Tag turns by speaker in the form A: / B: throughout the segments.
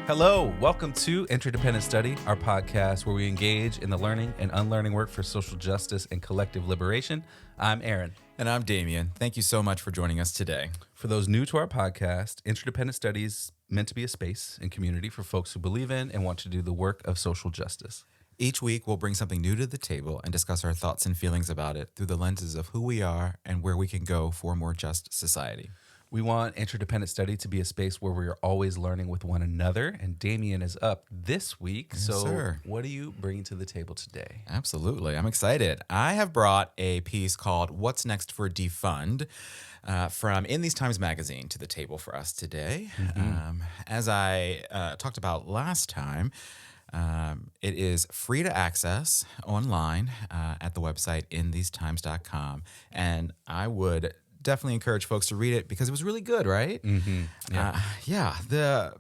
A: Hello, welcome to Interdependent Study, our podcast where we engage in the learning and unlearning work for social justice and collective liberation. I'm Aaron.
B: And I'm Damien. Thank you so much for joining us today.
A: For those new to our podcast, Interdependent Study is meant to be a space and community for folks who believe in and want to do the work of social justice.
B: Each week, we'll bring something new to the table and discuss our thoughts and feelings about it through the lenses of who we are and where we can go for a more just society.
A: We want Interdependent Study to be a space where we are always learning with one another, and Damien is up this week.
B: Yes,
A: so
B: sir.
A: What are you bringing to the table today?
B: Absolutely. I'm excited. I have brought a piece called What's Next for Defund from In These Times magazine to the table for us today. As I talked about last time, it is free to access online at the website inthisetimes.com, and I would definitely encourage folks to read it because it was really good, right?
A: Yeah.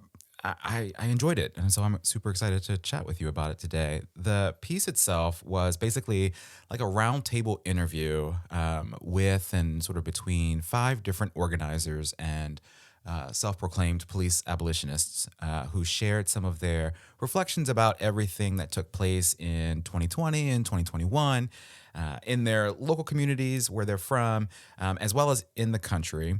B: I enjoyed it, and so I'm super excited to chat with you about it today. The piece itself was basically like a roundtable interview with and sort of between 5 different organizers and self-proclaimed police abolitionists who shared some of their reflections about everything that took place in 2020 and 2021 in their local communities where they're from, as well as in the country.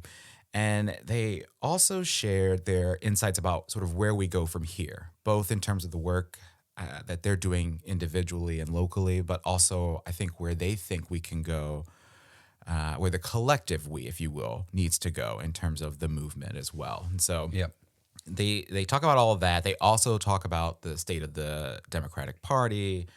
B: And they also shared their insights about sort of where we go from here, both in terms of the work that they're doing individually and locally, but also I think where they think we can go, where the collective we, if you will, needs to go in terms of the movement as well. And so they talk about all of that. They also talk about the state of the Democratic Party,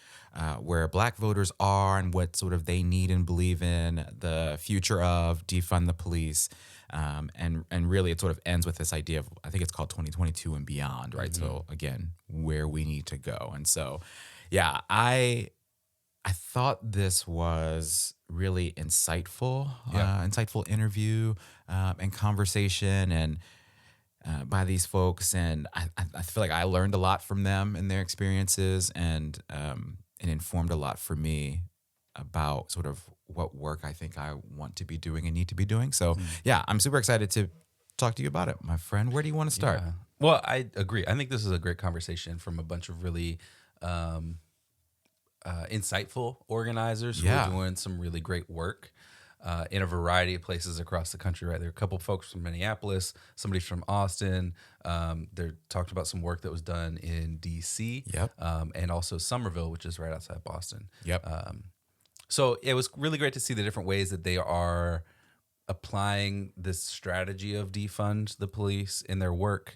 B: where Black voters are and what sort of they need and believe in, the future of defund the police. And really it sort of ends with this idea of, I think it's called 2022 and beyond, right? So again, where we need to go. And so, yeah, I thought this was really insightful interview and conversation and by these folks. And I feel like I learned a lot from them and their experiences, and it informed a lot for me about sort of what work I think I want to be doing and need to be doing. So yeah, I'm super excited to talk to you about it, my friend. Where do you want to start?
A: Yeah. Well, I agree. I think this is a great conversation from a bunch of really insightful organizers who are doing some really great work in a variety of places across the country, right? There are a couple folks from Minneapolis, somebody from Austin. They're talking about some work that was done in D.C. And also Somerville, which is right outside Boston. So it was really great to see the different ways that they are applying this strategy of defund the police in their work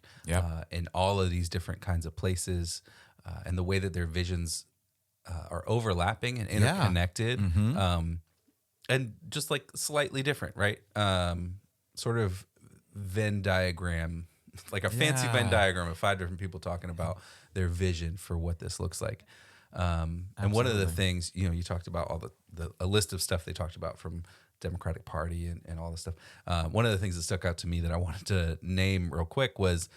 A: in all of these different kinds of places, and the way that their visions are overlapping and interconnected, and just like slightly different, right? Sort of Venn diagram, like a fancy Venn diagram of 5 different people talking about their vision for what this looks like. And one of the things, you talked about all a list of stuff they talked about from Democratic Party and all this stuff. One of the things that stuck out to me that I wanted to name real quick was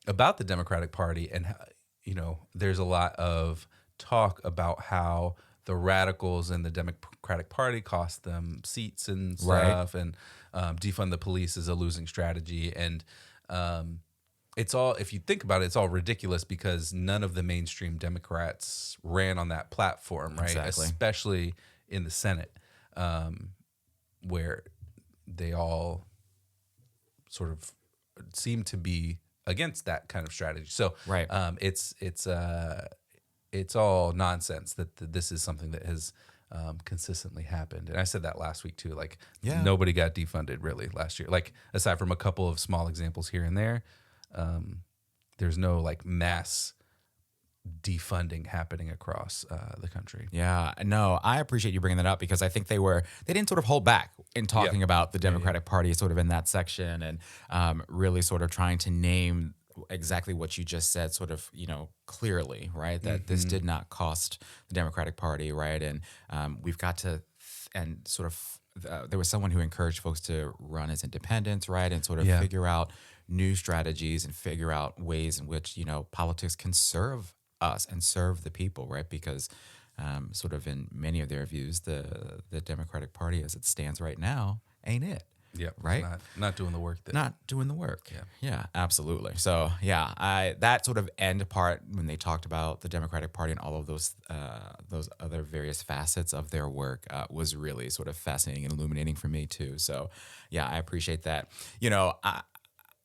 A: about the Democratic Party. And, there's a lot of talk about how the radicals in the Democratic Party cost them seats and stuff, and defund the police is a losing strategy. And it's all, if you think about it, it's all ridiculous because none of the mainstream Democrats ran on that platform, right?
B: Exactly.
A: Especially in the Senate, where they all sort of seem to be against that kind of strategy. So it's all nonsense that this is something that has consistently happened. And I said that last week too, like nobody got defunded really last year. Like aside from a couple of small examples here and there, there's no like mass defunding happening across the country.
B: Yeah, no, I appreciate you bringing that up because I think they didn't sort of hold back in talking about the Democratic Party sort of in that section, and really sort of trying to name exactly what you just said sort of, clearly, right? That this did not cost the Democratic Party, right? And we've got to, and sort of, there was someone who encouraged folks to run as independents, right? And sort of figure out new strategies and figure out ways in which, politics can serve us and serve the people, right? Because sort of in many of their views, the Democratic Party as it stands right now ain't it.
A: Yeah.
B: Right.
A: Not doing the work that.
B: Not doing the work.
A: Yeah.
B: Yeah, absolutely. So yeah, that sort of end part when they talked about the Democratic Party and all of those other various facets of their work was really sort of fascinating and illuminating for me too. So yeah, I appreciate that.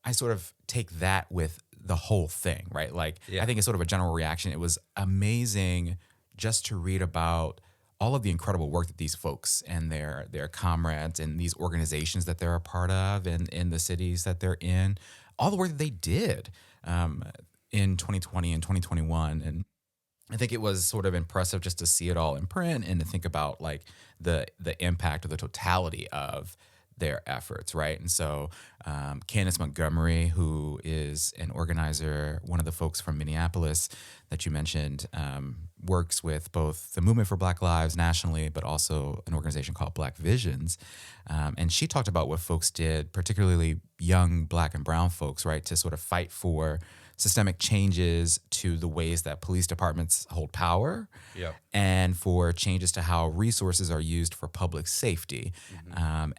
B: I sort of take that with the whole thing, right? Like,
A: Yeah.
B: I think it's sort of a general reaction. It was amazing just to read about all of the incredible work that these folks and their comrades and these organizations that they're a part of and in the cities that they're in, all the work that they did in 2020 and 2021. And I think it was sort of impressive just to see it all in print and to think about like the impact or the totality of their efforts, right? And so Candace Montgomery, who is an organizer, one of the folks from Minneapolis that you mentioned, works with both the Movement for Black Lives nationally, but also an organization called Black Visions. And she talked about what folks did, particularly young Black and brown folks, right, to sort of fight for systemic changes to the ways that police departments hold power, and for changes to how resources are used for public safety.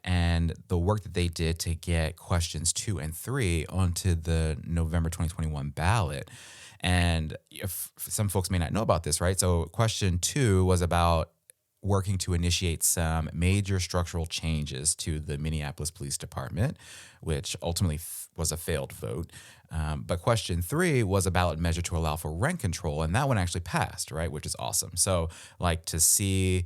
B: And the work that they did to get questions 2 and 3 onto the November 2021 ballot. And if some folks may not know about this, right? So question 2 was about working to initiate some major structural changes to the Minneapolis Police Department, which ultimately was a failed vote. But question 3 was a ballot measure to allow for rent control, and that one actually passed, right? Which is awesome. So, like, to see,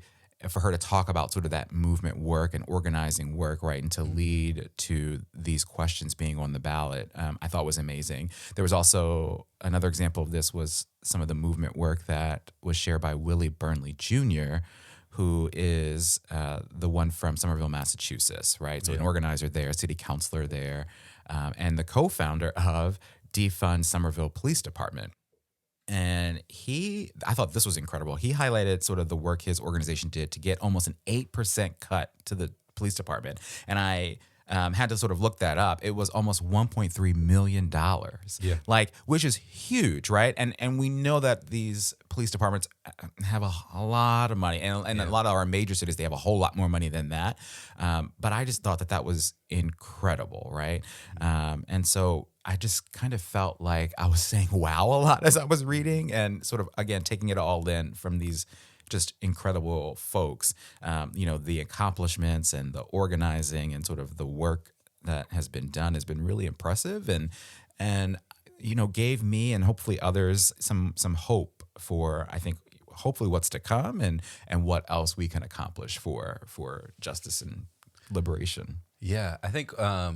B: for her to talk about sort of that movement work and organizing work, right, and to lead to these questions being on the ballot, I thought was amazing. There was also another example of this was some of the movement work that was shared by Willie Burnley Jr., who is the one from Somerville, Massachusetts, right? So an organizer there, a city councilor there, and the co-founder of Defund Somerville Police Department. And I thought this was incredible. He highlighted sort of the work his organization did to get almost an 8% cut to the police department. And I had to sort of look that up. It was almost $1.3 million, which is huge, right? And we know that these police departments have a lot of money, and a lot of our major cities, they have a whole lot more money than that. But I just thought that was incredible, right? And so I just kind of felt like I was saying wow a lot as I was reading and sort of, again, taking it all in from these just incredible folks. The accomplishments and the organizing and sort of the work that has been done has been really impressive and gave me and hopefully others some hope for, I think, hopefully what's to come and what else we can accomplish for justice and liberation.
A: Yeah, I think a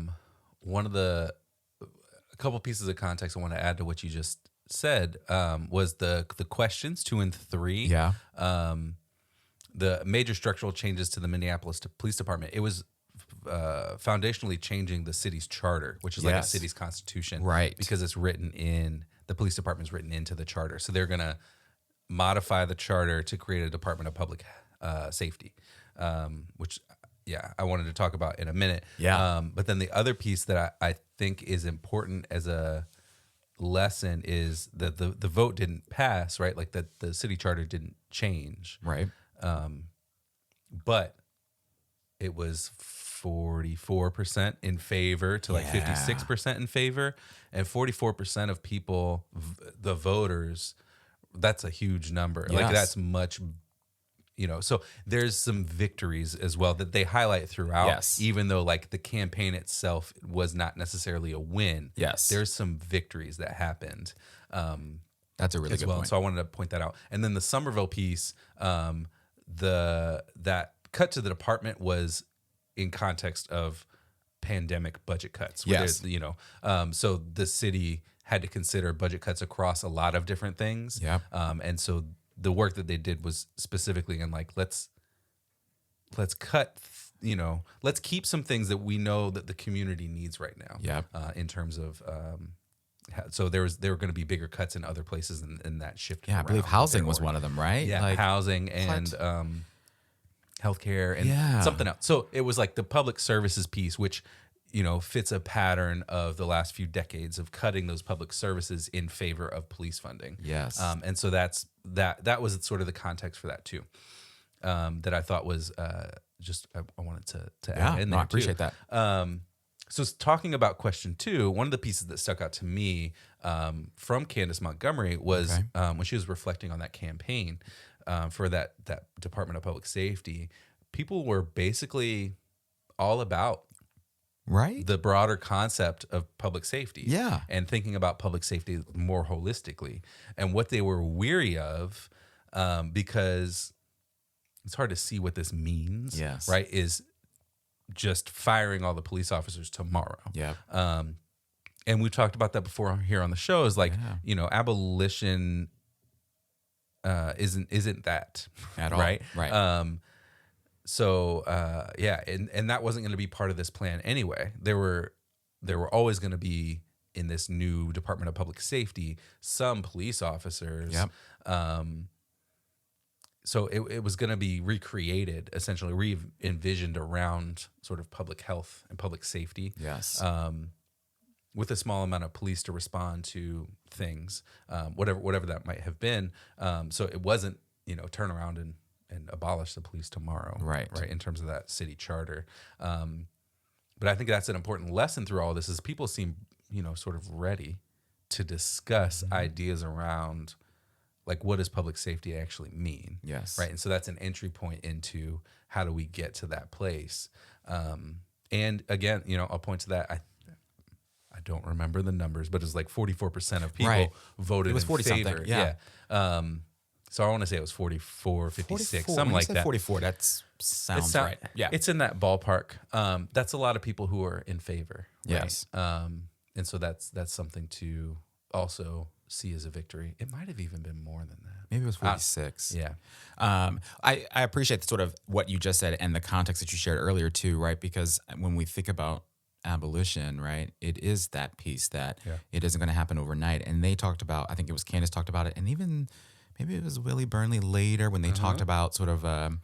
A: couple pieces of context I want to add to what you just said was the questions 2 and 3.
B: Yeah.
A: The major structural changes to the Minneapolis Police Department. It was foundationally changing the city's charter, which is like a city's constitution,
B: right? Because
A: it's written in the police department is written into the charter. So they're gonna modify the charter to create a Department of Public Safety, which I wanted to talk about in a minute.
B: Yeah.
A: But then the other piece that I think is important as a lesson is that the vote didn't pass, right? Like that the city charter didn't change.
B: Right.
A: But it was 44% in favor to like 56% in favor, and 44% of people, the voters, that's a huge number.
B: Yes.
A: Like that's much, so there's some victories as well that they highlight throughout.
B: Yes.
A: Even though like the campaign itself was not necessarily a win.
B: Yes.
A: There's some victories that happened.
B: That's a really good point.
A: So I wanted to point that out. And then the Somerville piece, that cut to the department was in context of pandemic budget cuts.
B: Yes.
A: So the city had to consider budget cuts across a lot of different things.
B: Yeah.
A: And so the work that they did was specifically in like, let's cut, let's keep some things that we know that the community needs right now.
B: Yeah.
A: In terms of, so there were going to be bigger cuts in other places, and that shifted.
B: Yeah, I believe housing was one of them, right?
A: Yeah, housing and healthcare and something else. So it was like the public services piece, which fits a pattern of the last few decades of cutting those public services in favor of police funding.
B: Yes.
A: And so that was sort of the context for that too. that I thought was just I wanted to add in there.
B: I appreciate
A: too.
B: that.
A: So talking about question 2, one of the pieces that stuck out to me from Candace Montgomery was when she was reflecting on that campaign for that Department of Public Safety. People were basically all about the broader concept of public safety, and thinking about public safety more holistically, and what they were weary of, because it's hard to see what this means. Right? Is just firing all the police officers tomorrow. And we've talked about that before here on the show. Is like, abolition isn't that
B: at all,
A: right?
B: Right.
A: So and that wasn't going to be part of this plan anyway. There were always going to be, in this new Department of Public Safety, some police officers. So it was going to be recreated, essentially re-envisioned around sort of public health and public safety. With a small amount of police to respond to things, whatever that might have been. So it wasn't, turn around and abolish the police tomorrow. Right. In terms of that city charter. But I think that's an important lesson through all this, is people seem, sort of ready to discuss ideas around, like, what does public safety actually mean? Right. And so that's an entry point into how do we get to that place. And again, I'll point to that. I don't remember the numbers, but it was like 44% of people voted in favor. So I want to say it was 44, 56,
B: 44.
A: something like that.
B: 44, that sounds right. Yeah.
A: It's in that ballpark. That's a lot of people who are in favor. Right?
B: Yes.
A: And so that's something to also see as a victory. It might have even been more than that.
B: Maybe it was 46.
A: Yeah.
B: I appreciate sort of what you just said and the context that you shared earlier too, right? Because when we think about abolition, right, it is that piece that it isn't going to happen overnight. And they talked about, I think it was Candace talked about it, and even maybe it was Willie Burnley later when they talked about sort of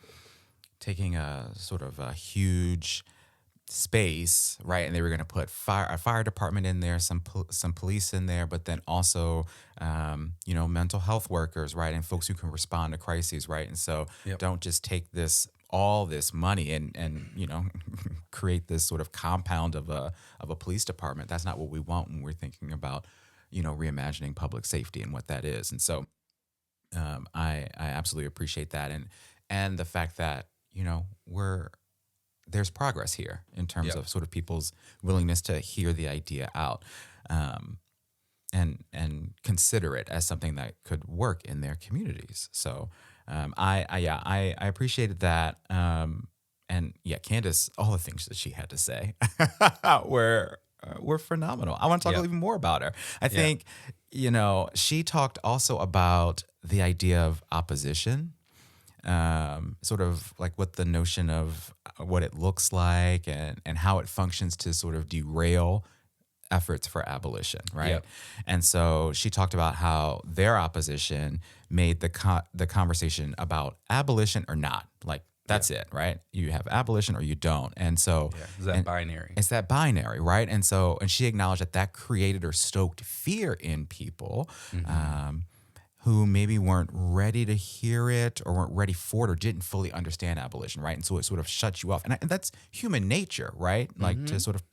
B: taking a sort of a huge space, right? And they were going to put a fire department in there, some police in there, but then also, mental health workers, right? And folks who can respond to crises, right? And so don't just take all this money and create this sort of compound of a police department. That's not what we want when we're thinking about, reimagining public safety and what that is. And so I absolutely appreciate that. And the fact that, there's progress here in terms of sort of people's willingness to hear the idea out, and consider it as something that could work in their communities. So I appreciated that. And Candace, all the things that she had to say were phenomenal. I want to talk even more about her. I think, she talked also about the idea of opposition, sort of like what the notion of what it looks like and how it functions to sort of derail efforts for abolition, right? And so she talked about how their opposition made the conversation about abolition or not, like, that's it, right? You have abolition or you don't. And so
A: it's that binary.
B: It's that binary, right? And so, and she acknowledged that stoked fear in people who maybe weren't ready to hear it or weren't ready for it or didn't fully understand abolition, right? And so it sort of shuts you off. And that's human nature, right? Like to sort of,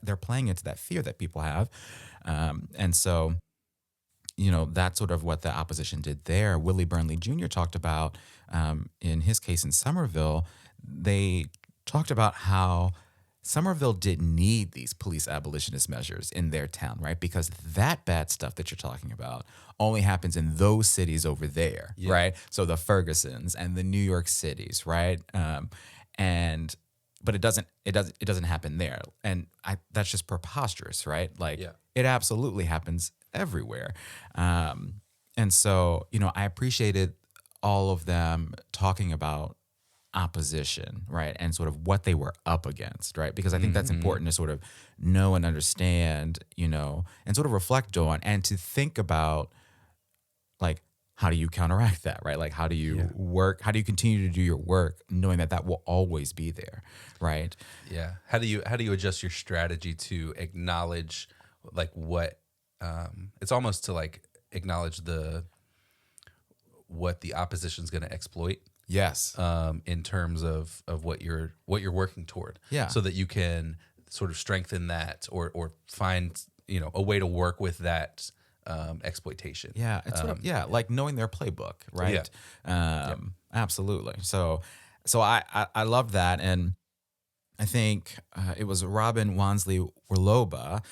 B: they're playing into that fear that people have. And so, that's sort of what the opposition did there. Willie Burnley Jr. talked about, in his case in Somerville, they talked about how Somerville didn't need these police abolitionist measures in their town, right? Because that bad stuff that you're talking about only happens in those cities over there, right? So the Fergusons and the New York cities, right? But it doesn't happen there, and that's just preposterous, right? Like it absolutely happens everywhere, and so I appreciated all of them talking about opposition, right? And sort of what they were up against, right? Because I think that's important to sort of know and understand, and sort of reflect on and to think about, like, how do you counteract that, right? Like, how do you work? How do you continue to do your work knowing that will always be there, right?
A: Yeah. How do you adjust your strategy to acknowledge, like, what it's almost to, like, acknowledge what the opposition's going to exploit.
B: Yes.
A: In terms of what you're working toward.
B: Yeah.
A: So that you can sort of strengthen that or find, a way to work with that exploitation.
B: Yeah, it's sort of like knowing their playbook, right? Absolutely. So I love that, and I think it was Robin Wansley Werloba,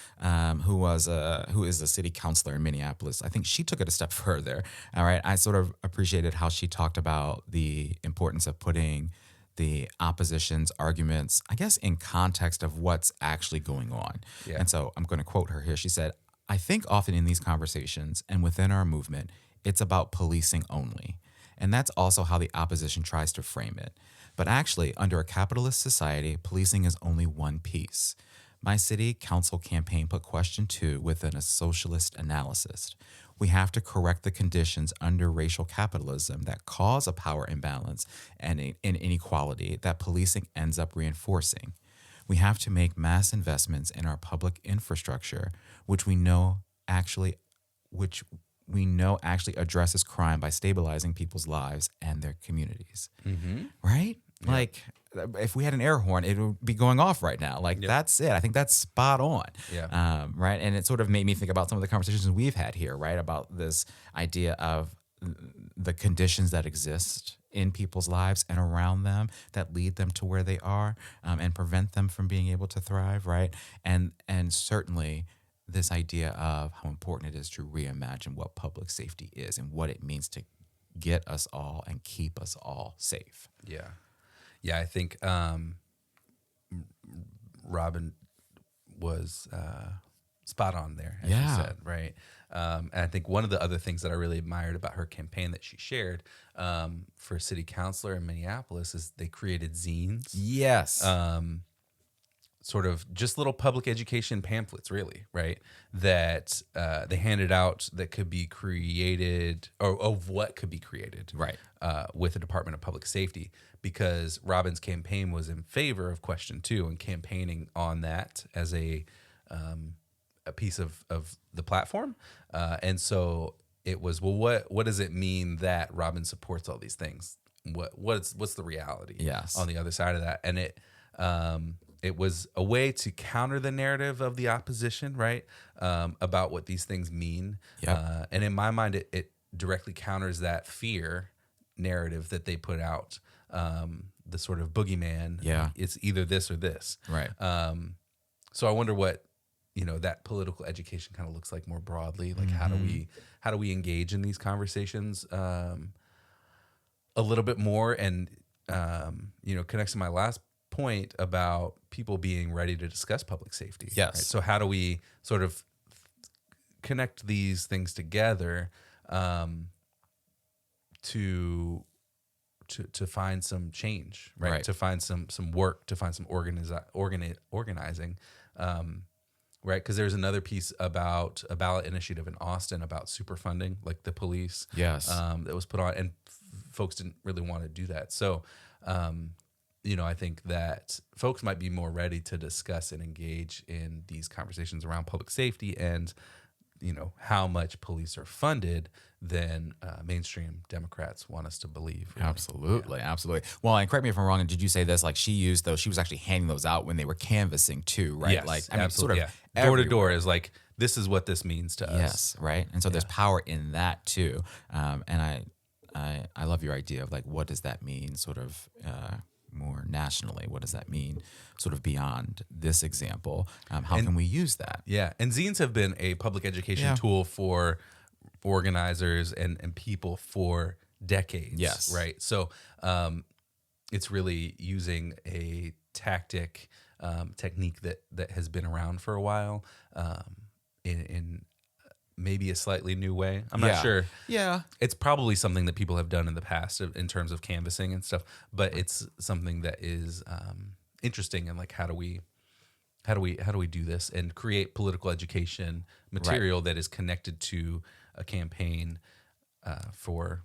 B: who is a city councilor in Minneapolis. I think she took it a step further. All right, I sort of appreciated how she talked about the importance of putting the opposition's arguments, I guess, in context of what's actually going on.
A: Yeah.
B: And so I'm going to quote her here. She said, "I think often in these conversations and within our movement, it's about policing only. And that's also how the opposition tries to frame it. But actually, under a capitalist society, policing is only one piece. My city council campaign put question 2 within a socialist analysis. We have to correct the conditions under racial capitalism that cause a power imbalance and an inequality that policing ends up reinforcing. We have to make mass investments in our public infrastructure, which we know actually addresses crime by stabilizing people's lives and their communities." Right? Yeah. Like, if we had an air horn, it would be going off right now. Like, that's it. I think that's spot on.
A: Yeah.
B: Right? And it sort of made me think about some of the conversations we've had here, right? About this idea of the conditions that exist in people's lives and around them that lead them to where they are, and prevent them from being able to thrive, right? And certainly this idea of how important it is to reimagine what public safety is and what it means to get us all and keep us all safe.
A: Yeah. Yeah, I think Robin was spot on there, as you said, right? And I think one of the other things that I really admired about her campaign that she shared for city councilor in Minneapolis is they created zines.
B: Yes.
A: Sort of just little public education pamphlets, really, right? That they handed out that could be created, or of what could be created,
B: right,
A: with the Department of Public Safety, because Robin's campaign was in favor of question 2 and campaigning on that as a piece of the platform, and so it was, well, what does it mean that Robin supports all these things? What's the reality on the other side of that? And it was a way to counter the narrative of the opposition, right? About what these things mean.
B: Yep.
A: And in my mind, it directly counters that fear narrative that they put out, the sort of boogeyman.
B: Yeah.
A: It's either this or this.
B: Right.
A: So I wonder what, that political education kind of looks like more broadly. Like, how do we engage in these conversations a little bit more? And, connects to my last point about people being ready to discuss public safety.
B: Yes.
A: Right? So how do we sort of connect these things together to find some change, right? To find some work, to find some organizing, right? Because there's another piece about a ballot initiative in Austin about super funding, like the police.
B: Yes.
A: That was put on, and folks didn't really want to do that. So, I think that folks might be more ready to discuss and engage in these conversations around public safety and, how much police are funded than mainstream Democrats want us to believe. Really.
B: Absolutely. Well, and correct me if I'm wrong, and did you say this, like, she was actually handing those out when they were canvassing too, right?
A: Yes,
B: like,
A: absolutely. Sort of door to door is like, this is what this means to us.
B: Yes, right? And so there's power in that too. And I love your idea of, like, what does that mean sort of more nationally? What does that mean sort of beyond this example? How can we use that?
A: Yeah. And zines have been a public education tool for organizers and people for decades.
B: Yes.
A: Right. So it's really using a technique that has been around for a while in maybe a slightly new way. I'm not sure.
B: Yeah.
A: It's probably something that people have done in the past in terms of canvassing and stuff, but it's something that is interesting. And like, how do we do this and create political education material that is connected to a campaign for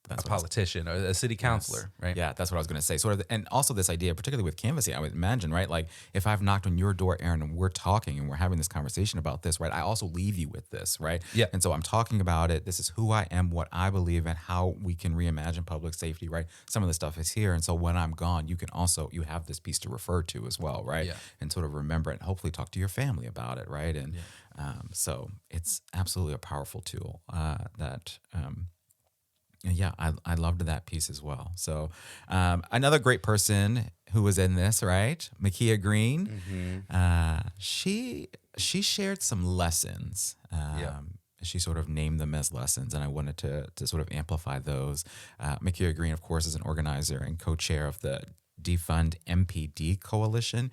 B: That's
A: a politician or a city councilor, right?
B: Yeah, that's what I was going to say. Sort of, and also this idea, particularly with canvassing, I would imagine, right? Like if I've knocked on your door, Aaron, and we're talking and we're having this conversation about this, right? I also leave you with this, right?
A: Yeah.
B: And so I'm talking about it. This is who I am, what I believe, and how we can reimagine public safety, right? Some of the stuff is here, and so when I'm gone, you have this piece to refer to as well, right?
A: Yeah.
B: And sort of remember it, and hopefully talk to your family about it, right? And so it's absolutely a powerful tool that. Yeah, I loved that piece as well. So another great person who was in this, right? Makia Green. She shared some lessons. She sort of named them as lessons, and I wanted to sort of amplify those. Makia Green, of course, is an organizer and co-chair of the Defund MPD Coalition,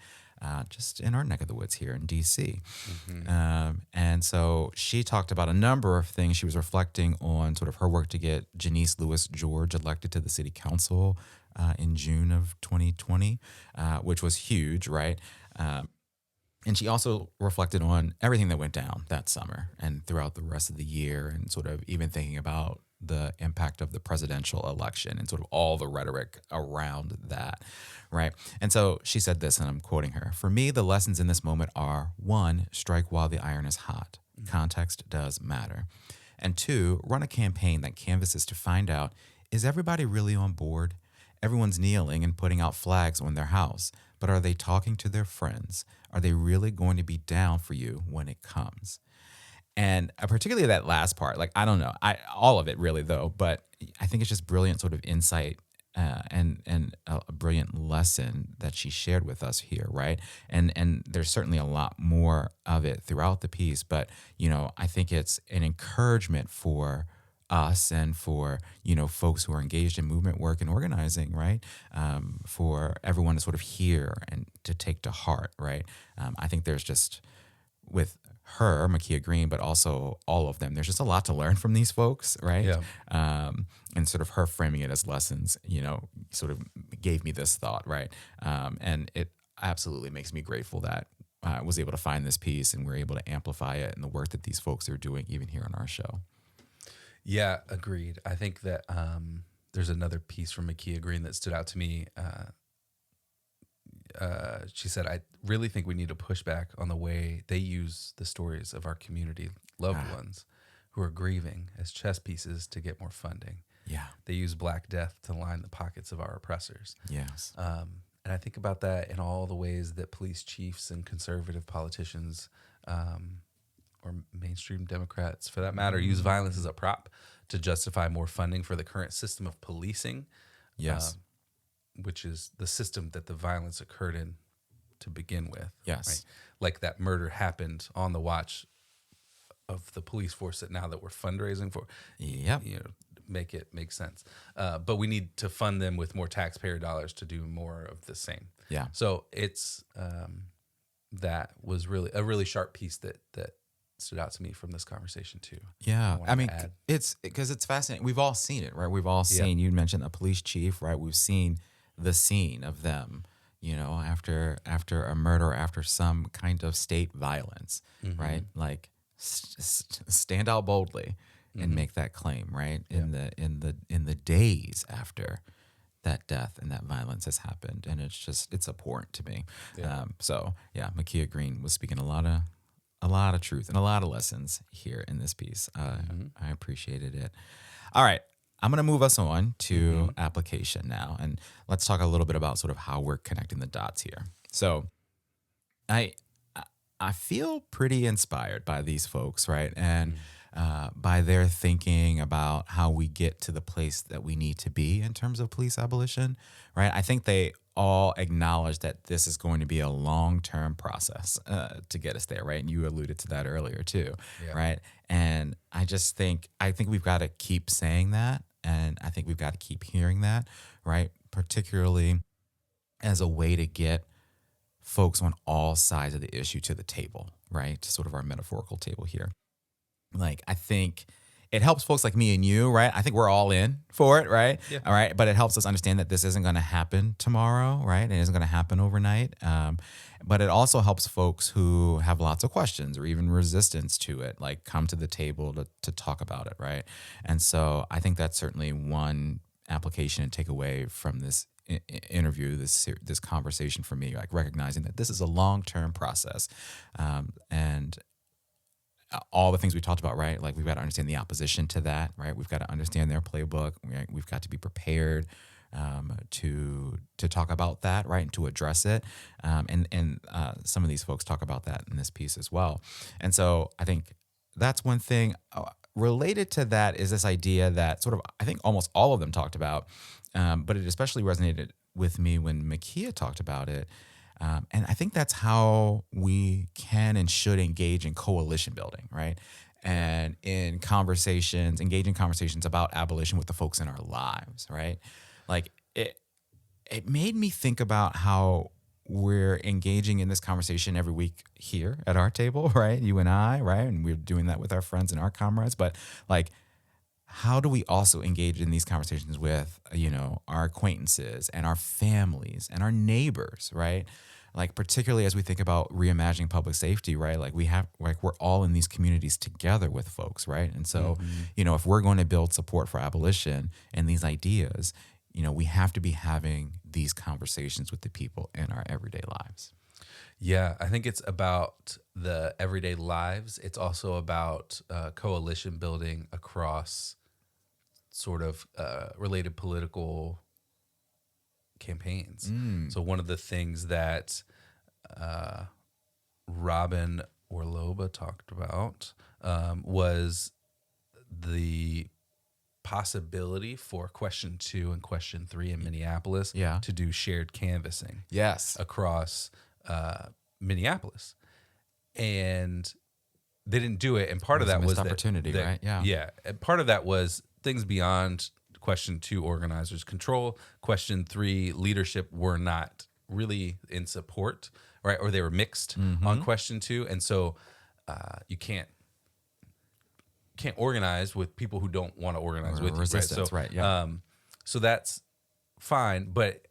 B: just in our neck of the woods here in D.C. And so she talked about a number of things. She was reflecting on sort of her work to get Janice Lewis George elected to the city council in June of 2020, which was huge, right? And she also reflected on everything that went down that summer and throughout the rest of the year, and sort of even thinking about the impact of the presidential election and sort of all the rhetoric around that, right? And so she said this, and I'm quoting her: "For me, the lessons in this moment are, 1, strike while the iron is hot. Context does matter. And 2, run a campaign that canvasses to find out, is everybody really on board? Everyone's kneeling and putting out flags on their house, but are they talking to their friends? Are they really going to be down for you when it comes?" And particularly that last part, like, I don't know, all of it really though, but I think it's just brilliant sort of insight and a brilliant lesson that she shared with us here, right? And there's certainly a lot more of it throughout the piece, but I think it's an encouragement for us and for folks who are engaged in movement work and organizing, right? For everyone to sort of hear and to take to heart, right? I think there's just, with her, Makia Green, but also all of them, there's just a lot to learn from these folks, right?
A: Yeah.
B: And sort of her framing it as lessons, sort of gave me this thought, right? And it absolutely makes me grateful that I was able to find this piece and we're able to amplify it and the work that these folks are doing even here on our show.
A: Yeah, agreed. I think that there's another piece from Makia Green that stood out to me. She said, "I really think we need to push back on the way they use the stories of our community loved ones who are grieving as chess pieces to get more funding.
B: Yeah.
A: They use Black Death to line the pockets of our oppressors."
B: Yes.
A: And I think about that in all the ways that police chiefs and conservative politicians or mainstream Democrats, for that matter, use violence as a prop to justify more funding for the current system of policing.
B: Yes.
A: Which is the system that the violence occurred in to begin with.
B: Yes.
A: Right? Like that murder happened on the watch of the police force that now that we're fundraising for,
B: Yep.
A: make it make sense. But we need to fund them with more taxpayer dollars to do more of the same.
B: Yeah.
A: So it's that was really a really sharp piece that stood out to me from this conversation too.
B: Yeah. I mean, it's because it's fascinating. We've all seen it, right? We've all seen, you mentioned a police chief, right? We've seen the scene of them, after a murder, after some kind of state violence, right? Like stand out boldly and make that claim, right? In the days after that death and that violence has happened. And it's abhorrent to me.
A: Yeah.
B: Makia Green was speaking a lot of truth and a lot of lessons here in this piece. I appreciated it. All right. I'm going to move us on to application now, and let's talk a little bit about sort of how we're connecting the dots here. So I feel pretty inspired by these folks, right? And by their thinking about how we get to the place that we need to be in terms of police abolition, right? I think they all acknowledge that this is going to be a long-term process to get us there, right? And you alluded to that earlier too, right? And I think we've got to keep saying that, and I think we've got to keep hearing that, right? Particularly as a way to get folks on all sides of the issue to the table, right? Sort of our metaphorical table here. Like, I think it helps folks like me and you, right? I think we're all in for it, right?
A: Yeah.
B: All right. But it helps us understand that this isn't going to happen tomorrow, right? It isn't going to happen overnight. But it also helps folks who have lots of questions or even resistance to it, like come to the table to talk about it, right? And so I think that's certainly one application and takeaway from this interview, this conversation for me, like recognizing that this is a long-term process, and all the things we talked about, right? Like we've got to understand the opposition to that, right? We've got to understand their playbook. We've got to be prepared to talk about that, right, and to address it. And some of these folks talk about that in this piece as well. And so I think that's one thing. Related to that is this idea that sort of I think almost all of them talked about, but it especially resonated with me when Makia talked about it. And I think that's how we can and should engage in coalition building, right? And in conversations, engage in conversations about abolition with the folks in our lives, right? Like it made me think about how we're engaging in this conversation every week here at our table, right? You and I, right? And we're doing that with our friends and our comrades. But like, how do we also engage in these conversations with, our acquaintances and our families and our neighbors, right? Like, particularly as we think about reimagining public safety, right? Like we're all in these communities together with folks, right? And so, if we're going to build support for abolition and these ideas, we have to be having these conversations with the people in our everyday lives.
A: Yeah, I think it's about the everyday lives. It's also about coalition building across sort of related political campaigns. So one of the things that Robin Orloba talked about was the possibility for question 2 and question 3 in Minneapolis to do shared canvassing across Minneapolis. And they didn't do it. And part of that was
B: opportunity, right?
A: Yeah. And part of that was things beyond question 2, organizers control. Question 3, leadership were not really in support, right? Or they were mixed on question 2. And so you can't organize with people who don't want to organize with
B: resistance,
A: you.
B: Right? Yeah.
A: So that's fine, but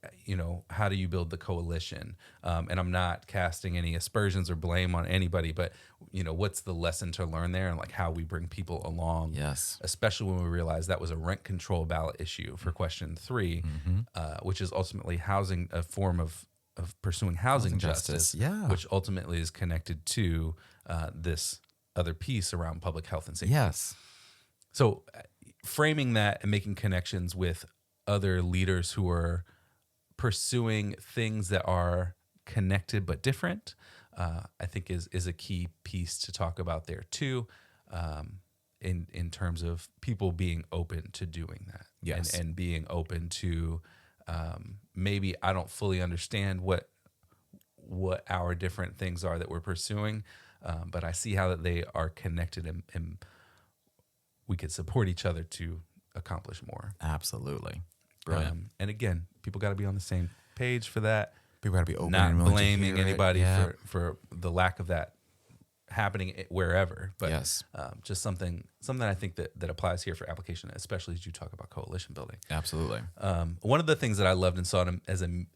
A: how do you build the coalition? And I'm not casting any aspersions or blame on anybody, but what's the lesson to learn there, and like how we bring people along?
B: Yes.
A: Especially when we realize that was a rent control ballot issue for question 3, which is ultimately housing, a form of pursuing housing justice, which ultimately is connected to this other piece around public health and safety.
B: Yes.
A: So framing that and making connections with other leaders who are pursuing things that are connected but different, I think is a key piece to talk about there too, in terms of people being open to doing that.
B: Yes.
A: And being open to maybe I don't fully understand what our different things are that we're pursuing, but I see how that they are connected, and we could support each other to accomplish more.
B: Absolutely. Brilliant.
A: And again, people got to be on the same page for that.
B: People got to be open
A: not
B: and willing
A: blaming
B: to hear
A: anybody
B: it.
A: for the lack of that happening wherever, but just something I think that applies here for application, especially as you talk about coalition building.
B: Absolutely.
A: One of the things that I loved and saw as an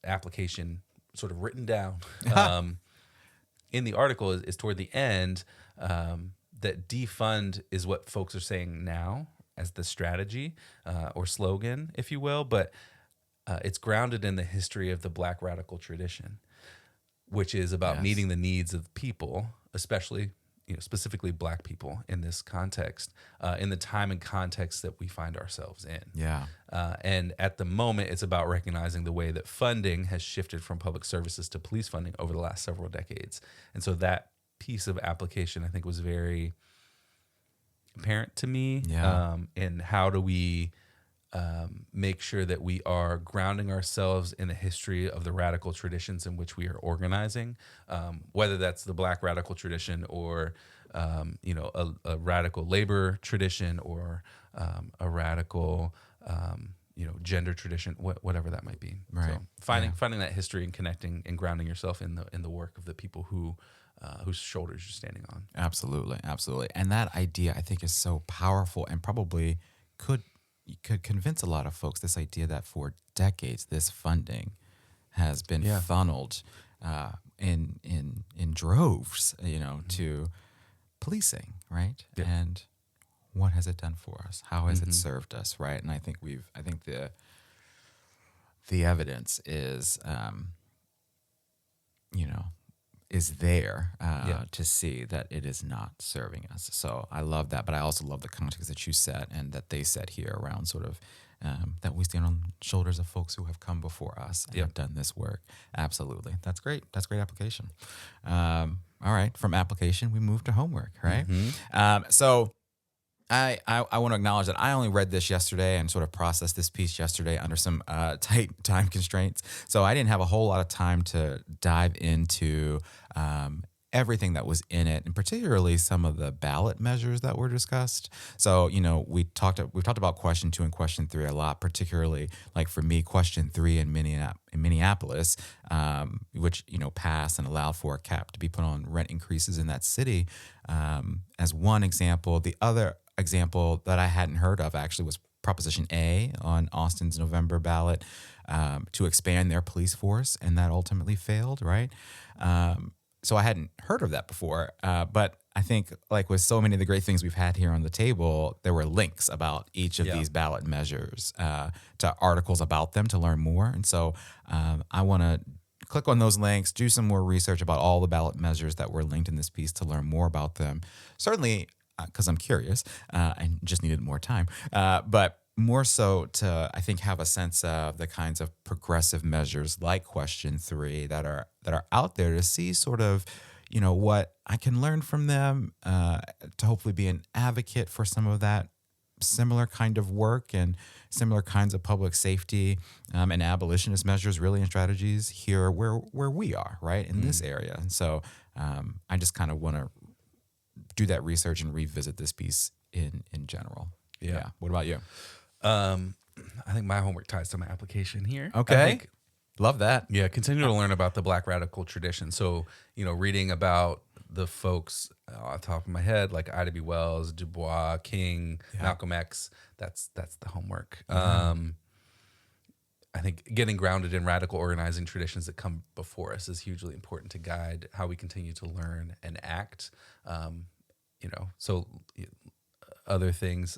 A: application sort of written down in the article is toward the end, that defund is what folks are saying now as the strategy or slogan, if you will, but it's grounded in the history of the Black radical tradition, which is about meeting the needs of people, especially, specifically Black people in this context, in the time and context that we find ourselves in.
B: Yeah.
A: And at the moment, it's about recognizing the way that funding has shifted from public services to police funding over the last several decades. And so that piece of application, I think, was very apparent to me. And how do we make sure that we are grounding ourselves in the history of the radical traditions in which we are organizing, whether that's the Black radical tradition or a radical labor tradition or a radical gender tradition, whatever that might be.
B: Right.
A: So finding that history and connecting and grounding yourself in the work of the people who whose shoulders you're standing on.
B: Absolutely, absolutely. And that idea, I think, is so powerful and probably could convince a lot of folks, this idea that for decades this funding has been funneled in droves, to policing, right?
A: Yeah.
B: And what has it done for us? How has it served us, right? And I think the evidence is, is there to see that it is not serving us. So I love that, but I also love the context that you set and that they set here around sort of that we stand on the shoulders of folks who have come before us and have done this work. Absolutely. That's great. That's great application. All right. From application, we move to homework, right? So I want to acknowledge that I only read this yesterday and sort of processed this piece yesterday under some tight time constraints. So I didn't have a whole lot of time to dive into everything that was in it, and particularly some of the ballot measures that were discussed. So, we've talked about question 2 and question 3 a lot, particularly like for me, question 3 in Minneapolis, which, passed and allowed for a cap to be put on rent increases in that city as one example. The other example that I hadn't heard of actually was Proposition A on Austin's November ballot to expand their police force, and that ultimately failed, right? So I hadn't heard of that before, but I think like with so many of the great things we've had here on the table, there were links about each of these ballot measures to articles about them to learn more. And so I want to click on those links, do some more research about all the ballot measures that were linked in this piece to learn more about them. Certainly, because I'm curious and just needed more time, but more so to, I think, have a sense of the kinds of progressive measures like question 3 that are out there, to see sort of, what I can learn from them, to hopefully be an advocate for some of that similar kind of work and similar kinds of public safety and abolitionist measures, really, and strategies here where we are, right, in this area. And so I just kind of want to do that research and revisit this piece in general. Yeah. What about you?
A: I think my homework ties to my application here.
B: Okay. Love that.
A: Yeah, continue to learn about the Black radical tradition. So, reading about the folks off the top of my head, like Ida B. Wells, Du Bois, King, Malcolm X, that's the homework. I think getting grounded in radical organizing traditions that come before us is hugely important to guide how we continue to learn and act. So other things,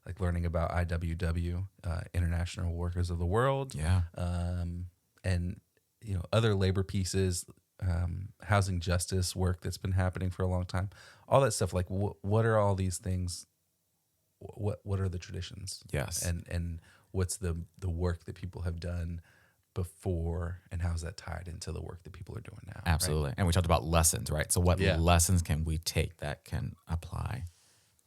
A: like learning about IWW, International Workers of the World, and other labor pieces, housing justice work that's been happening for a long time, all that stuff. Like, what are all these things? What are the traditions?
B: Yes,
A: and what's the work that people have done before, and how's that tied into the work that people are doing now?
B: Absolutely. Right? And we talked about lessons, right? So what lessons can we take that can apply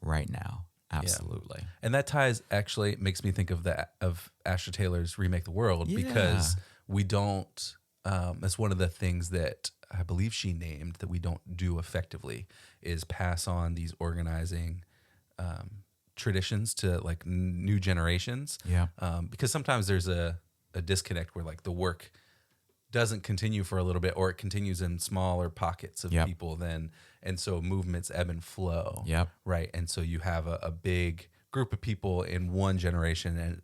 B: right now? Absolutely.
A: Yeah. And that actually makes me think of Asher Taylor's Remake the World, because we don't, that's one of the things that I believe she named that we don't do effectively, is pass on these organizing traditions to like new generations.
B: Yeah.
A: Because sometimes there's a disconnect where like the work doesn't continue for a little bit, or it continues in smaller pockets of people then. And so movements ebb and flow.
B: Yep.
A: Right. And so you have a big group of people in one generation, and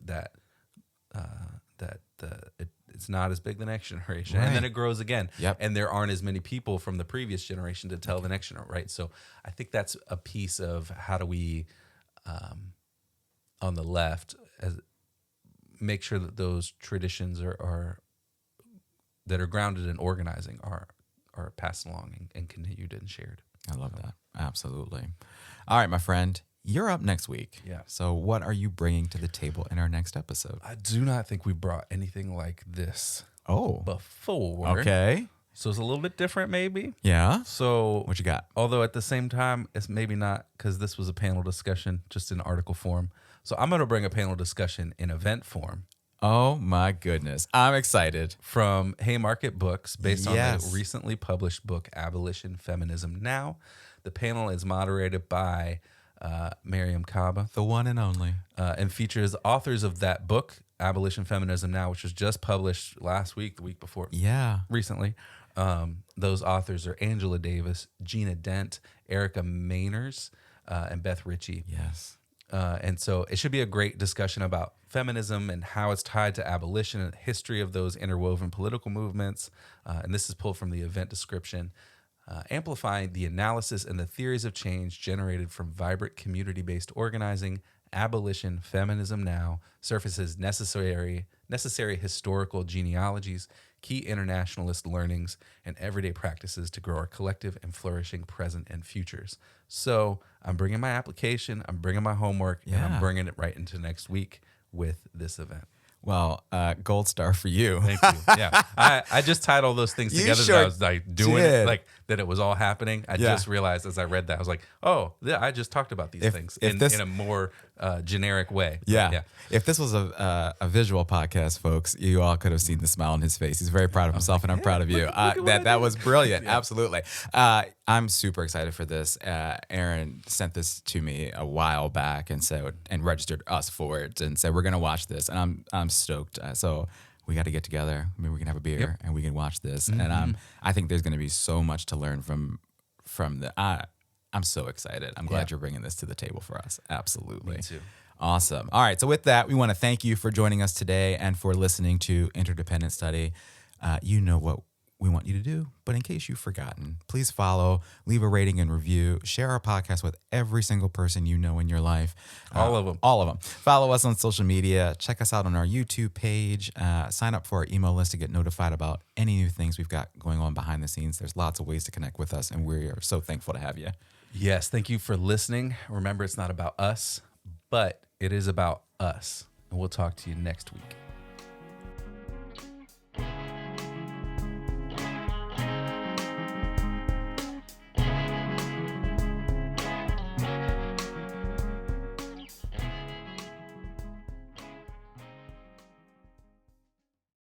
A: it's not as big the next generation. Right. And then it grows again.
B: Yep.
A: And there aren't as many people from the previous generation to tell the next generation. Right. So I think that's a piece of how do we, on the left, make sure that those traditions are that are grounded in organizing are passed along and continued and shared.
B: I love that. Absolutely. All right, my friend, you're up next week.
A: Yeah.
B: So what are you bringing to the table in our next episode?
A: I do not think we brought anything like this before.
B: Okay.
A: So it's a little bit different, maybe.
B: Yeah.
A: So
B: what you got?
A: Although at the same time, it's maybe not, because this was a panel discussion just in article form. So I'm going to bring a panel discussion in event form.
B: Oh my goodness. I'm excited.
A: From Haymarket Books, based on the recently published book, Abolition, Feminism Now. The panel is moderated by Miriam Kaba.
B: The one and only.
A: And features authors of that book, Abolition, Feminism Now, which was just published last week, the week before.
B: Yeah.
A: Recently. Those authors are Angela Davis, Gina Dent, Erica Mainers, and Beth Ritchie.
B: Yes.
A: And so it should be a great discussion about feminism and how it's tied to abolition and the history of those interwoven political movements. And this is pulled from the event description. Amplifying the analysis and the theories of change generated from vibrant community-based organizing, abolition, feminism now, surfaces necessary historical genealogies, key internationalist learnings, and everyday practices to grow our collective and flourishing present and futures. So I'm bringing my application, I'm bringing my homework, and I'm bringing it right into next week with this event.
B: Well, gold star for you.
A: Thank you. Yeah, I just tied all those things together.
B: Sure
A: I was like doing it,
B: did.
A: like that it was all happening. I just realized as I read that, I was like, oh, yeah, I just talked about these things in a more generic way.
B: Yeah. If this was a visual podcast, folks, you all could have seen the smile on his face. He's very proud of himself, and I'm proud of you. That was brilliant. Yeah. Absolutely. I'm super excited for this. Aaron sent this to me a while back and registered us for it and said we're gonna watch this, and I'm stoked. So we got to get together. Maybe we can have a beer and we can watch this. Mm-hmm. And I think there's going to be so much to learn from the. I'm so excited. I'm glad you're bringing this to the table for us. Absolutely.
A: Me too.
B: Awesome. All right. So with that, we want to thank you for joining us today and for listening to Interdependent Study. You know what we want you to do, but in case you've forgotten, please follow, leave a rating and review, share our podcast with every single person you know in your life.
A: All of them.
B: All of them. Follow us on social media. Check us out on our YouTube page. Sign up for our email list to get notified about any new things we've got going on behind the scenes. There's lots of ways to connect with us, and we are so thankful to have you.
A: Yes, thank you for listening. Remember, it's not about us, but it is about us. And we'll talk to you next week.